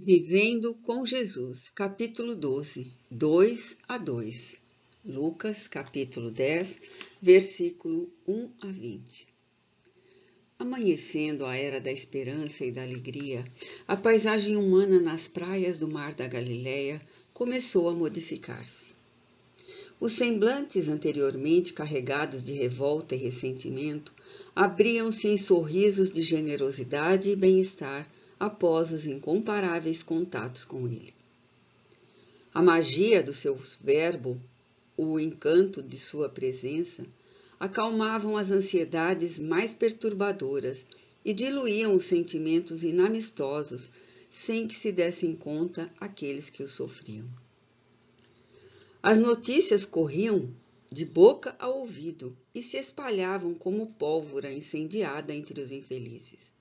Vivendo com Jesus, capítulo 12, 2-2. Lucas, capítulo 10, versículo 1-20. Amanhecendo a era da esperança e da alegria, a paisagem humana nas praias do mar da Galileia começou a modificar-se. Os semblantes anteriormente carregados de revolta e ressentimento abriam-se em sorrisos de generosidade e bem-estar após os incomparáveis contatos com ele. A magia do seu verbo, o encanto de sua presença, acalmavam as ansiedades mais perturbadoras e diluíam os sentimentos inamistosos sem que se dessem conta aqueles que os sofriam. As notícias corriam de boca a ouvido e se espalhavam como pólvora incendiada entre os infelizes.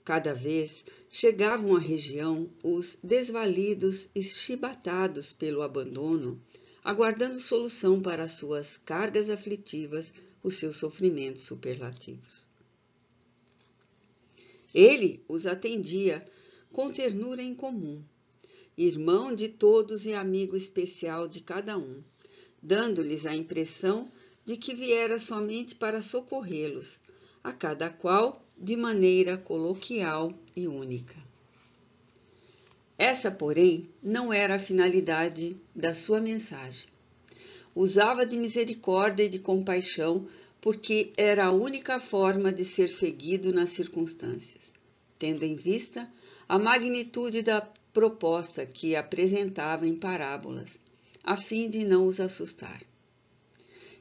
Cada vez chegavam à região os desvalidos e chibatados pelo abandono, aguardando solução para as suas cargas aflitivas, os seus sofrimentos superlativos. Ele os atendia com ternura em comum, irmão de todos e amigo especial de cada um, dando-lhes a impressão de que viera somente para socorrê-los, a cada qual de maneira coloquial e única. Essa, porém, não era a finalidade da sua mensagem. Usava de misericórdia e de compaixão porque era a única forma de ser seguido nas circunstâncias, tendo em vista a magnitude da proposta que apresentava em parábolas, a fim de não os assustar.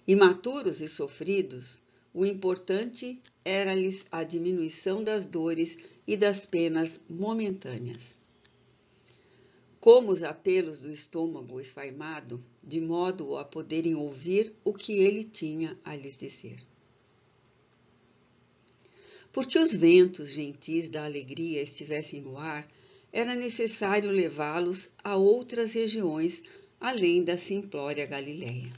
Imaturos e sofridos, o importante era-lhes a diminuição das dores e das penas momentâneas. Como os apelos do estômago esfaimado, de modo a poderem ouvir o que ele tinha a lhes dizer. Porque os ventos gentis da alegria estivessem no ar, era necessário levá-los a outras regiões além da simplória Galileia.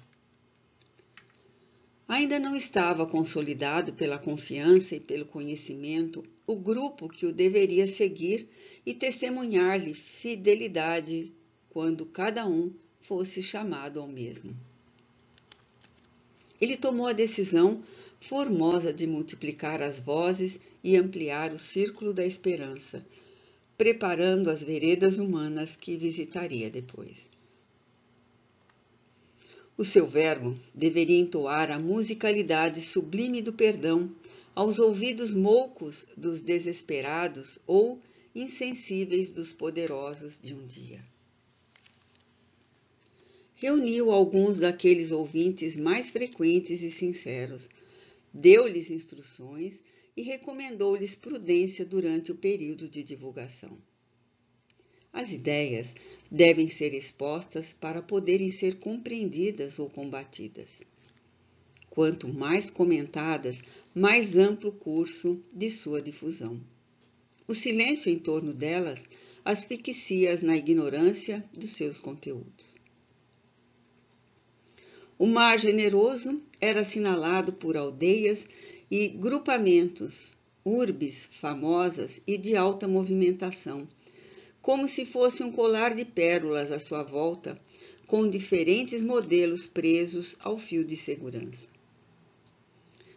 Ainda não estava consolidado pela confiança e pelo conhecimento o grupo que o deveria seguir e testemunhar-lhe fidelidade quando cada um fosse chamado ao mesmo. Ele tomou a decisão formosa de multiplicar as vozes e ampliar o círculo da esperança, preparando as veredas humanas que visitaria depois. O seu verbo deveria entoar a musicalidade sublime do perdão aos ouvidos moucos dos desesperados ou insensíveis dos poderosos de um dia. Reuniu alguns daqueles ouvintes mais frequentes e sinceros, deu-lhes instruções e recomendou-lhes prudência durante o período de divulgação. As ideias devem ser expostas para poderem ser compreendidas ou combatidas. Quanto mais comentadas, mais amplo o curso de sua difusão. O silêncio em torno delas asfixia-as na ignorância dos seus conteúdos. O mar generoso era assinalado por aldeias e grupamentos, urbes famosas e de alta movimentação, como se fosse um colar de pérolas à sua volta, com diferentes modelos presos ao fio de segurança.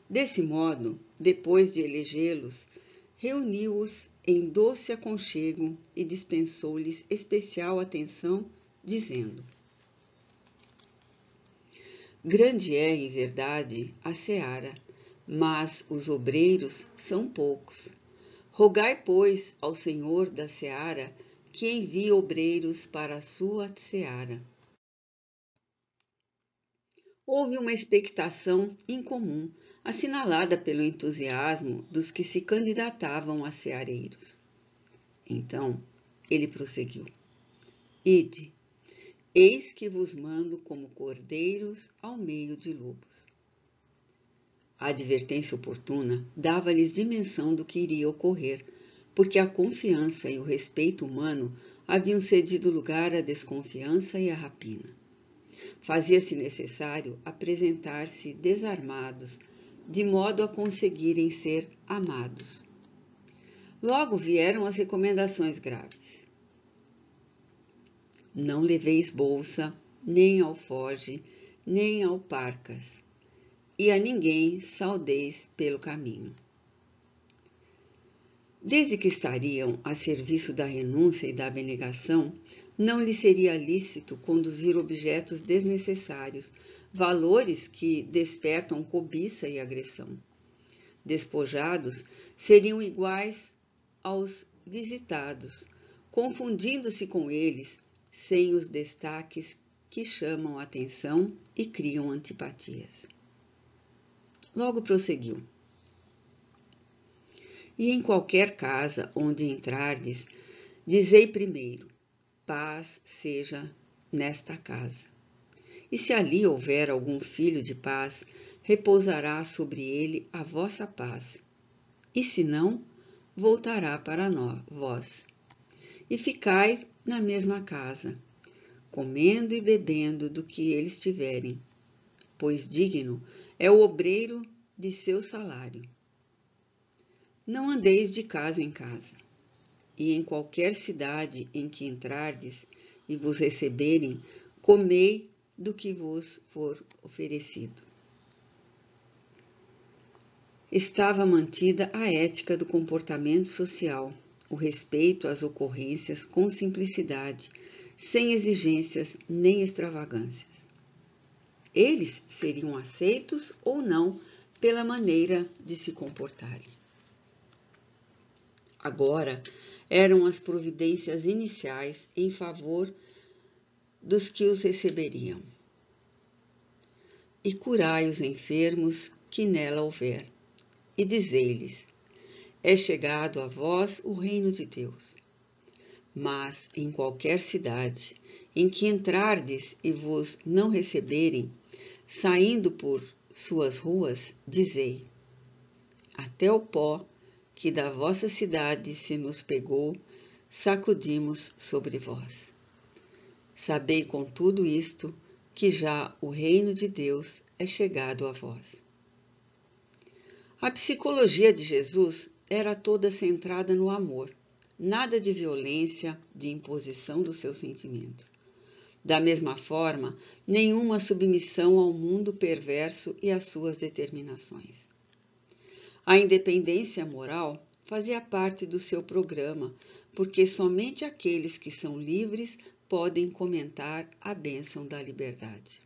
Desse modo, depois de elegê-los, reuniu-os em doce aconchego e dispensou-lhes especial atenção, dizendo: Grande é, em verdade, a seara, mas os obreiros são poucos. Rogai, pois, ao Senhor da seara que envie obreiros para a sua seara. Houve uma expectação incomum, assinalada pelo entusiasmo dos que se candidatavam a ceareiros. Então, ele prosseguiu: Ide, eis que vos mando como cordeiros ao meio de lobos. A advertência oportuna dava-lhes dimensão do que iria ocorrer, porque a confiança e o respeito humano haviam cedido lugar à desconfiança e à rapina. Fazia-se necessário apresentar-se desarmados, de modo a conseguirem ser amados. Logo vieram as recomendações graves. Não leveis bolsa, nem alforge, nem alparcas, e a ninguém saudeis pelo caminho. Desde que estariam a serviço da renúncia e da abnegação, não lhe seria lícito conduzir objetos desnecessários, valores que despertam cobiça e agressão. Despojados, seriam iguais aos visitados, confundindo-se com eles, sem os destaques que chamam a atenção e criam antipatias. Logo prosseguiu. E em qualquer casa onde entrardes, dizei primeiro, paz seja nesta casa. E se ali houver algum filho de paz, repousará sobre ele a vossa paz. E se não, voltará para vós. E ficai na mesma casa, comendo e bebendo do que eles tiverem, pois digno é o obreiro de seu salário. Não andeis de casa em casa, e em qualquer cidade em que entrardes e vos receberem, comei do que vos for oferecido. Estava mantida a ética do comportamento social, o respeito às ocorrências com simplicidade, sem exigências nem extravagâncias. Eles seriam aceitos ou não pela maneira de se comportarem. Agora eram as providências iniciais em favor dos que os receberiam. E curai os enfermos que nela houver, e dizei-lhes, é chegado a vós o reino de Deus. Mas em qualquer cidade em que entrardes e vos não receberem, saindo por suas ruas, dizei, até o pó que da vossa cidade se nos pegou, sacudimos sobre vós. Sabei com tudo isto, que já o reino de Deus é chegado a vós. A psicologia de Jesus era toda centrada no amor, nada de violência, de imposição dos seus sentimentos. Da mesma forma, nenhuma submissão ao mundo perverso e às suas determinações. A independência moral fazia parte do seu programa, porque somente aqueles que são livres podem comentar a bênção da liberdade.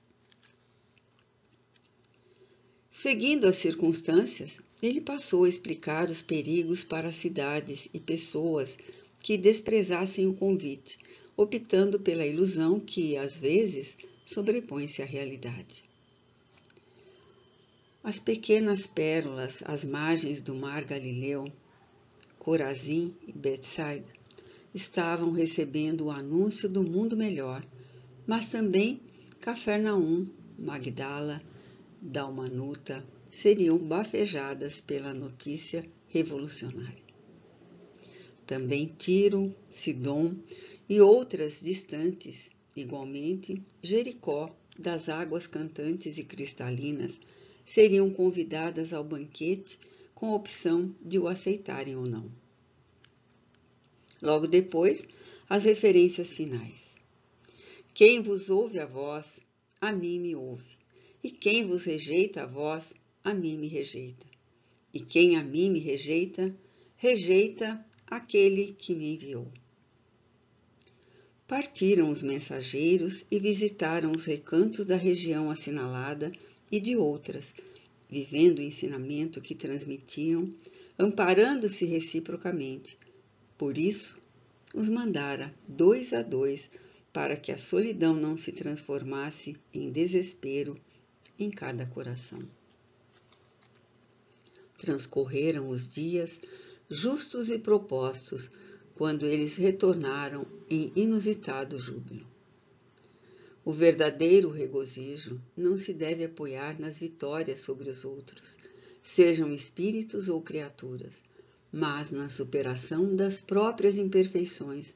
Seguindo as circunstâncias, ele passou a explicar os perigos para as cidades e pessoas que desprezassem o convite, optando pela ilusão que, às vezes, sobrepõe-se à realidade. As pequenas pérolas às margens do mar Galileu, Corazim e Betsaida, estavam recebendo o anúncio do mundo melhor, mas também Cafarnaum, Magdala, Dalmanuta seriam bafejadas pela notícia revolucionária. Também Tiro, Sidom e outras distantes, igualmente Jericó, das águas cantantes e cristalinas, seriam convidadas ao banquete com a opção de o aceitarem ou não. Logo depois, as referências finais. Quem vos ouve a vós, a mim me ouve. E quem vos rejeita a vós, a mim me rejeita. E quem a mim me rejeita, rejeita aquele que me enviou. Partiram os mensageiros e visitaram os recantos da região assinalada e de outras, vivendo o ensinamento que transmitiam, amparando-se reciprocamente. Por isso, os mandara 2 a 2, para que a solidão não se transformasse em desespero em cada coração. Transcorreram os dias justos e propostos, quando eles retornaram em inusitado júbilo. O verdadeiro regozijo não se deve apoiar nas vitórias sobre os outros, sejam espíritos ou criaturas, mas na superação das próprias imperfeições,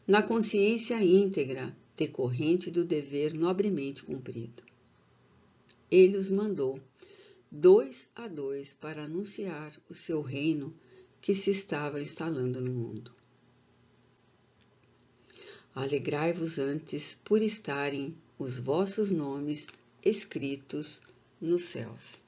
na consciência íntegra decorrente do dever nobremente cumprido. Ele os mandou 2 a 2 para anunciar o seu reino, que se estava instalando no mundo. Alegrai-vos antes por estarem os vossos nomes escritos nos céus.